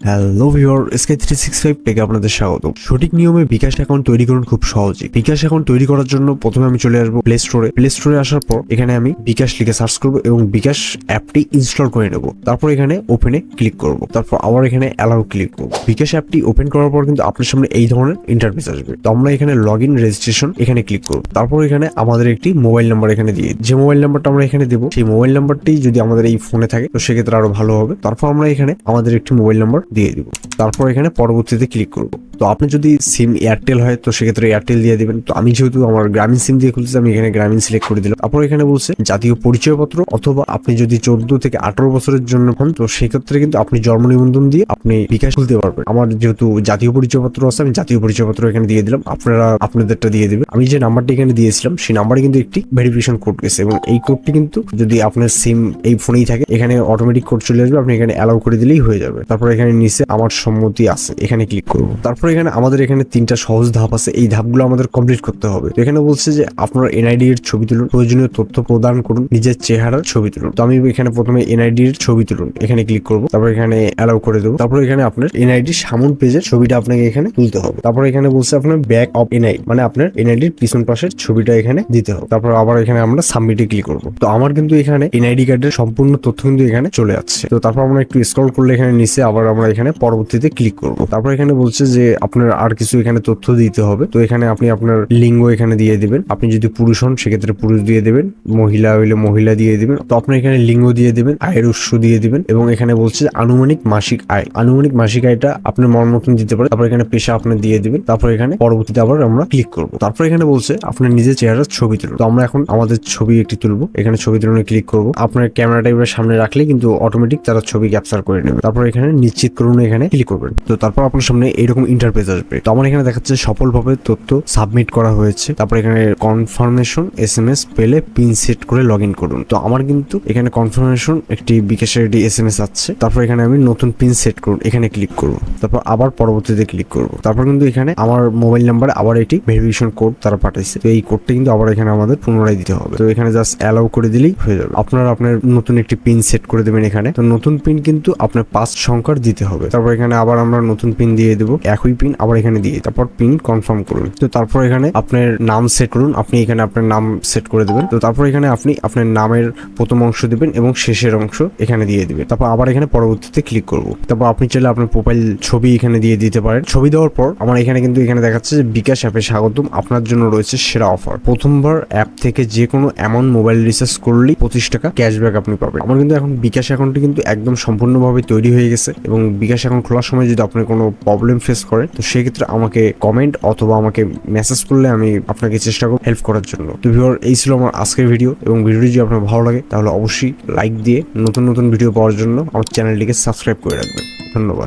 Hello viewer, SK365 থেকে আপনাদের স্বাগত। সঠিক নিয়মে বিকাশ অ্যাকাউন্ট তৈরি করুন খুব সহজেই। বিকাশ অ্যাকাউন্ট তৈরি করার জন্য প্রথমে আমি চলে আসবো প্লে স্টোরে আসার পর এখানে আমি বিকাশ লিখে সার্চ করবো এবং বিকাশ অ্যাপটি ইনস্টল করে নেব। তারপর এখানে ওপেনে ক্লিক করব, তারপর আবার এখানে অ্যালাউ ক্লিক করব। বিকাশ অ্যাপটি ওপেন করার পর কিন্তু আপনার সামনে এই ধরনের ইন্টারফেস আসবে। তো আমরা এখানে লগ ইন রেজিস্ট্রেশন এখানে ক্লিক করব। তারপর এখানে আমাদের একটি মোবাইল নাম্বার এখানে দিয়ে, যে মোবাইল নাম্বারটা আমরা এখানে দেবো সেই মোবাইল নাম্বারটি যদি আমাদের এই ফোনে থাকে তো সেক্ষেত্রে আরো ভালো হবে। তারপর আমরা এখানে আমাদের একটি মোবাইল নাম্বার দিয়ে দিব। তারপর এখানে পরবর্তীতে ক্লিক করব। তো আপনি যদি সিম এয়ারটেল হয় তো সেক্ষেত্রে এয়ারটেল দিয়ে দিবেন। তো আমি যেহেতু আমার গ্রামীণ সিম দিয়ে খুলছি, আমি এখানে গ্রামীণ সিলেক্ট করে দিলাম। তারপর এখানে বলছে জাতীয় পরিচয়পত্র, অথবা আপনি যদি 14 থেকে 18 বছরের জন্য হন তো সেক্ষেত্রে কিন্তু আপনি জন্ম নিবন্ধন দিয়ে আপনি বিকাশ খুলতে পারবেন। আমার যেহেতু জাতীয় পরিচয়পত্র আছে, আমি জাতীয় পরিচয়পত্র এখানে দিয়ে দিলাম। আপনারা আপনাদেরটা দিয়ে দিবেন। আমি যে নাম্বারটি এখানে দিয়েছিলাম সেই নাম্বারে কিন্তু একটি ভেরিফিকেশন কোড গেছে এবং এই কোডটি কিন্তু যদি আপনার সিম এই ফোনেই থাকে এখানে অটোমেটিক কোড চলে আসবে। আপনি এখানে অ্যালাউ করে দিলেই হয়ে যাবে। তারপর এখানে নিচে আমার সম্মতি আছে এখানে ক্লিক করব। তারপর এখানে আমাদের এখানে 3টা সহজ ধাপ আছে, এই ধাপগুলো আমাদের কমপ্লিট করতে হবে। তো এখানে বলছে যে আপনার এনআইডি এর ছবি তুলুন, প্রয়োজনীয় তথ্য প্রদান করুন, নিজের চেহারার ছবি তুলুন। তো আমি এখানে প্রথমে এনআইডি এর ছবি তুলুন এখানে ক্লিক করব। তারপর এখানে অ্যালাউ করে দেবো। তারপর এখানে আপনার এনআইডি সামন পেজের ছবিটা আপনাকে এখানে তুলতে হবে। তারপর এখানে বলছে আপনার ব্যাক অফ এনআইডি, মানে আপনার এনআইডির পিছন পাশের ছবিটা এখানে দিতে হবে। তারপর আবার এখানে আমরা সাবমিটে ক্লিক করব। তো আমার কিন্তু এখানে এনআইডি কার্ডের সম্পূর্ণ তথ্য কিন্তু এখানে চলে যাচ্ছে। তো তারপর আমরা একটু স্ক্রল করলে এখানে নিচে আবার আমরা এখানে পরবর্তীতে ক্লিক করব। তারপর এখানে বলছে যে আপনার আর কিছু এখানে তথ্য দিতে হবে। তো এখানে আপনি আপনার লিঙ্গ এখানে দিয়ে দিবেন। আপনি যদি পুরুষ হন সেক্ষেত্রে পুরুষ দিয়ে দিবেন, মহিলা হইলে মহিলা দিয়ে দিবেন। তো আপনি এখানে লিঙ্গ দিয়ে দিবেন, আয়ের উৎস দিয়ে দিবেন এবং এখানে বলছে আনুমানিক মাসিক আয়টা আপনার মন মতন দিতে পারে। তারপর এখানে পেশা আপনি দিয়ে দিবেন। তারপর এখানে পরবর্তীতে আবার আমরা ক্লিক করব। তারপর এখানে বলছে আপনার নিজের চেহারার ছবি তুলুন। তো আমরা এখন আমাদের ছবি একটি তুলবো, এখানে ছবি তুলনে ক্লিক করব। আপনার ক্যামেরাটা এবার সামনে রাখলে কিন্তু অটোমেটিক তারা ছবি ক্যাপচার করে নেবে। তারপর এখানে নিশ্চিত করুন এখানে ক্লিক করবেন। তো তারপর আপনার সামনে এরকম ইন্টারফেস আসবে। তো আমার এখানে দেখাচ্ছে সফলভাবে তথ্য সাবমিট করা হয়েছে। তারপর এখানে কনফার্মেশন SMS পেলে পিন সেট করে লগ ইন করুন। তো আমার কিন্তু এখানে কনফার্মেশন একটি বিকাশের একটি SMS আসছে। তারপর এখানে আমি নতুন পিন সেট করুন এখানে ক্লিক করব। তারপর আবার পরবর্তীতে ক্লিক করব। তারপর কিন্তু এখানে আমার মোবাইল নাম্বারে আবার একটি ভেরিফিকেশন কোড তারা পাঠাইছে। তো এই কোডটা কিন্তু আবার এখানে আমাদের পুনরায় দিতে হবে। তো এখানে জাস্ট অ্যালাউ করে দিলেই হয়ে যাবে। আপনারা আপনার নতুন একটি পিন সেট করে দেবেন এখানে। তো নতুন পিন কিন্তু আপনার 5 সংখ্যার দিতে হবে। তারপর এখানে আবার আমরা নতুন পিন দিয়ে দেবো, একই পিন আবার এখানে দিয়ে, তারপর পিন কনফার্ম করুন। তো তারপর এখানে আপনার নাম সেট করুন, আপনি এখানে আপনার নাম সেট করে দেবেন। তো তারপর এখানে আপনি আপনার নামের প্রথম অংশ দিবেন এবং শেষের অংশ এখানে দিয়ে দিবেন। তারপর আবার এখানে পরবর্তীতে ক্লিক করব। তারপর আপনি চাইলে আপনার প্রোফাইল ছবি এখানে দিয়ে দিতে পারেন। ছবি দেওয়ার পর আমার এখানে কিন্তু এখানে দেখাচ্ছে যে বিকাশ অ্যাপে স্বাগতম, আপনার জন্য রয়েছে সেরা অফার। প্রথমবার অ্যাপ থেকে যে কোনো অ্যামাউন্ট মোবাইল রিচার্জ করলেই 25 টাকা ক্যাশব্যাক আপনি পাবেন। আমার কিন্তু এখন বিকাশ অ্যাকাউন্টটি কিন্তু একদম সম্পূর্ণভাবে তৈরি হয়ে গেছে এবং বিকাশ অ্যাকাউন্ট খোলার সময় যদি আপনি কোনো প্রবলেম ফেস করেন তো সেক্ষেত্রে আমাকে কমেন্ট অথবা আমাকে মেসেজ করলে আমি আপনাকে চেষ্টা করব হেল্প করার জন্য। তো ভিউয়ার, এই ছিল আমার আজকের ভিডিও এবং ভিডিওটি যদি আপনার ভালো লাগে তাহলে অবশ্যই লাইক দিয়ে নতুন নতুন ভিডিও পাওয়ার জন্য আমার চ্যানেলটিকে সাবস্ক্রাইব করে রাখবেন। ধন্যবাদ।